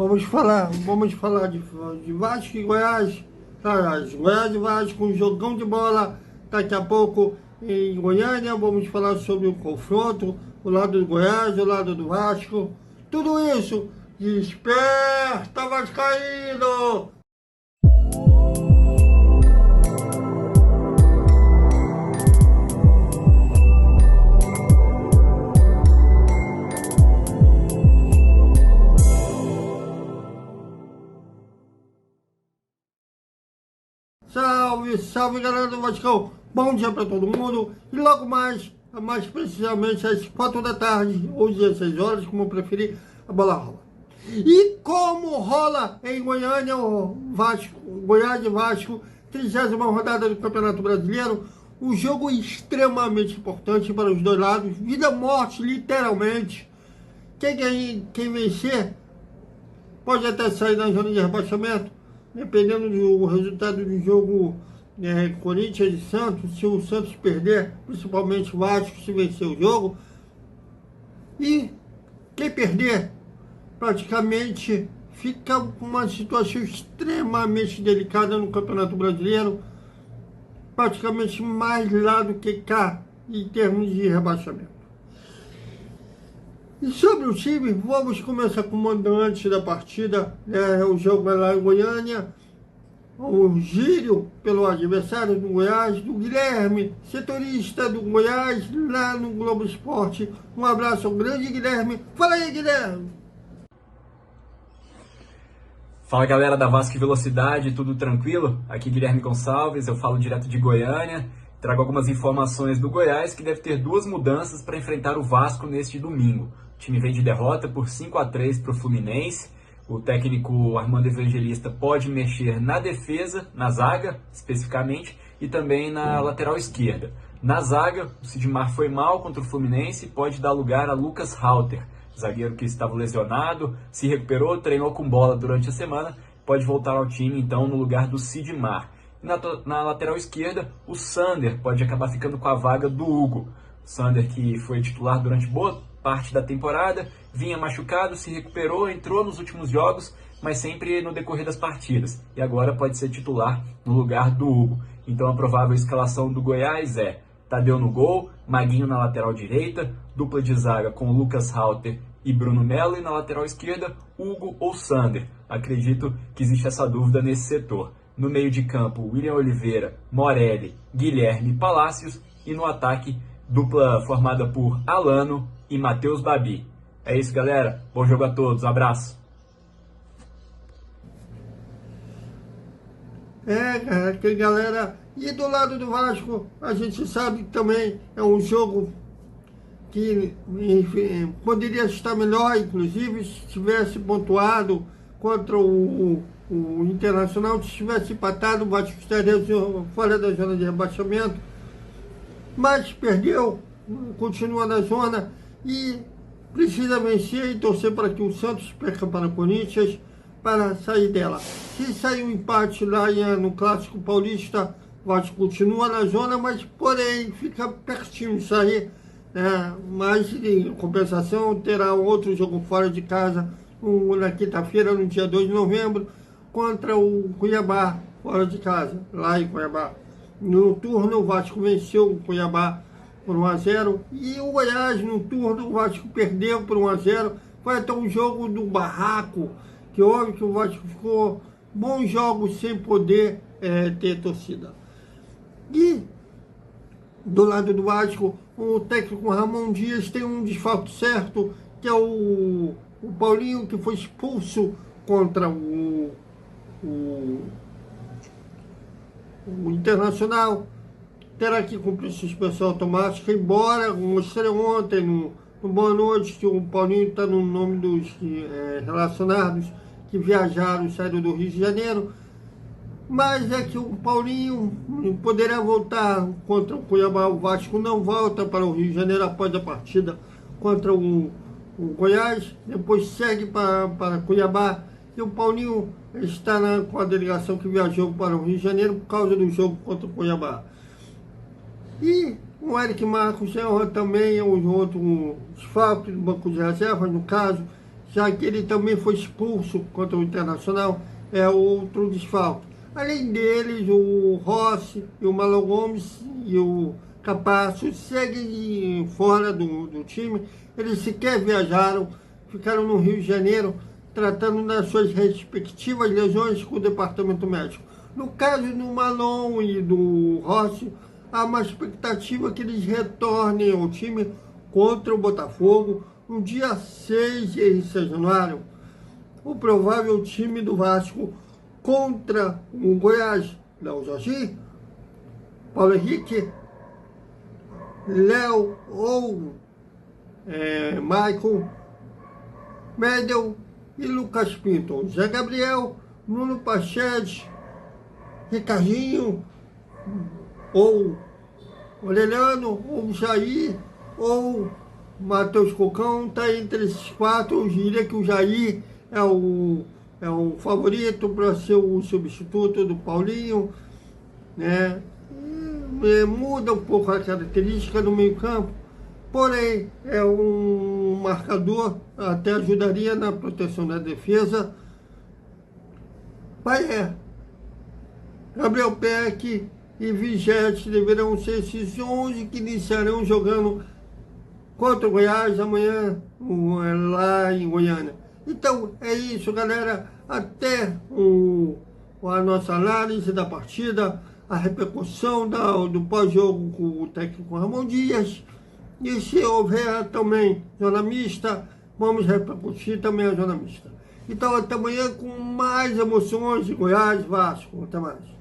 Vamos falar de Vasco e Goiás. Goiás e Vasco, um jogão de bola. Daqui a pouco em Goiânia, vamos falar sobre o confronto, o lado do Goiás, o lado do Vasco. Tudo isso, desperta Vascaíno! Salve, salve galera do Vascão, bom dia pra todo mundo. E logo mais precisamente às 4 da tarde, ou 16 horas, como eu preferir, a bola rola. E como rola em Goiânia, o Vasco, Goiás e Vasco, 30ª rodada do Campeonato Brasileiro, um jogo extremamente importante para os dois lados, vida ou morte, literalmente. Quem vencer pode até sair da zona de rebaixamento, dependendo do resultado do jogo Corinthians e Santos. Se o Santos perder, principalmente o Vasco, se vencer o jogo. E quem perder, praticamente fica uma situação extremamente delicada no Campeonato Brasileiro, praticamente mais lá do que cá, em termos de rebaixamento. E sobre o time, vamos começar com o mandante da partida, o jogo é lá em Goiânia, o gírio pelo adversário do Goiás, do Guilherme, setorista do Goiás, lá no Globo Esporte. Um abraço ao grande Guilherme. Fala aí, Guilherme! Fala galera da Vasco e Velocidade, tudo tranquilo? Aqui Guilherme Gonçalves, eu falo direto de Goiânia. Trago algumas informações do Goiás, que deve ter duas mudanças para enfrentar o Vasco neste domingo. O time vem de derrota por 5-3 para o Fluminense. O técnico Armando Evangelista pode mexer na defesa, na zaga especificamente, e também na lateral esquerda. Na zaga, o Sidmar foi mal contra o Fluminense e pode dar lugar a Lucas Halter, zagueiro que estava lesionado, se recuperou, treinou com bola durante a semana, pode voltar ao time então no lugar do Sidmar. Na lateral esquerda, o Sander pode acabar ficando com a vaga do Hugo. O Sander, que foi titular durante boa parte da temporada, vinha machucado, se recuperou, entrou nos últimos jogos, mas sempre no decorrer das partidas. E agora pode ser titular no lugar do Hugo. Então a provável escalação do Goiás é Tadeu no gol, Maguinho na lateral direita, dupla de zaga com Lucas Halter e Bruno Melo, e na lateral esquerda, Hugo ou Sander. Acredito que existe essa dúvida nesse setor. No meio de campo, William Oliveira, Morelli, Guilherme Palácios, e no ataque, dupla formada por Alano e Matheus Babi. É isso, galera. Bom jogo a todos. Abraço. Cara, que galera. E do lado do Vasco, a gente sabe que também é um jogo que, enfim, poderia estar melhor, inclusive, se tivesse pontuado contra o Internacional. Se tivesse empatado, o Vasco estaria fora da zona de rebaixamento. Mas perdeu, continua na zona e precisa vencer e torcer para que o Santos perca para o Corinthians para sair dela. Se sair um empate lá no Clássico Paulista, o Vasco continua na zona, mas porém fica pertinho de sair, né? Mas em compensação terá outro jogo fora de casa na quinta-feira, no dia 2 de novembro, contra o Cuiabá, fora de casa, lá em Cuiabá. No turno, o Vasco venceu o Cuiabá por 1-0. E o Goiás, no turno, o Vasco perdeu por 1-0. Foi até um jogo do barraco, que houve, que o Vasco ficou bons jogos sem poder ter torcida. E do lado do Vasco, o técnico Ramon Dias tem um desfalque certo, que é o Paulinho, que foi expulso contra o Internacional. Terá que cumprir suspensão automática, embora mostrei ontem no Boa Noite que o Paulinho está no nome dos relacionados que viajaram e saíram do Rio de Janeiro. Mas é que o Paulinho poderá voltar contra o Cuiabá. O Vasco não volta para o Rio de Janeiro após a partida contra o Goiás, depois segue para Cuiabá. E o Paulinho está com a delegação que viajou para o Rio de Janeiro por causa do jogo contra o Cuiabá. E o Eric Marcos também é um outro desfalque do banco de reservas, no caso, já que ele também foi expulso contra o Internacional, é outro desfalque. Além deles, o Rossi e o Marlon Gomes e o Capasso seguem fora do time. Eles sequer viajaram, ficaram no Rio de Janeiro tratando das suas respectivas lesões com o departamento médico. No caso do Marlon e do Rossi, há uma expectativa que eles retornem ao time contra o Botafogo no dia 6 de janeiro. O provável time do Vasco contra o Goiás: Léo Jorginho, Paulo Henrique, Léo ou Michael, Medel e Lucas Pinto, Zé Gabriel, Nuno Pacheco, Ricardinho, ou Aureliano, ou Jair, ou Matheus Cocão. Está entre esses quatro. Eu diria que o Jair é o favorito para ser o substituto do Paulinho, né? Muda um pouco a característica do meio-campo, porém é um marcador, até ajudaria na proteção da defesa. Paier, Gabriel Peck e Vigete deverão ser esses 11 que iniciarão jogando contra o Goiás amanhã lá em Goiânia. Então é isso, galera. Até a nossa análise da partida, a repercussão do pós-jogo com o técnico Ramon Dias. E se houver também zona mista, vamos repercutir também a zona mista. Então até amanhã com mais emoções de Goiás Vasco. Até mais.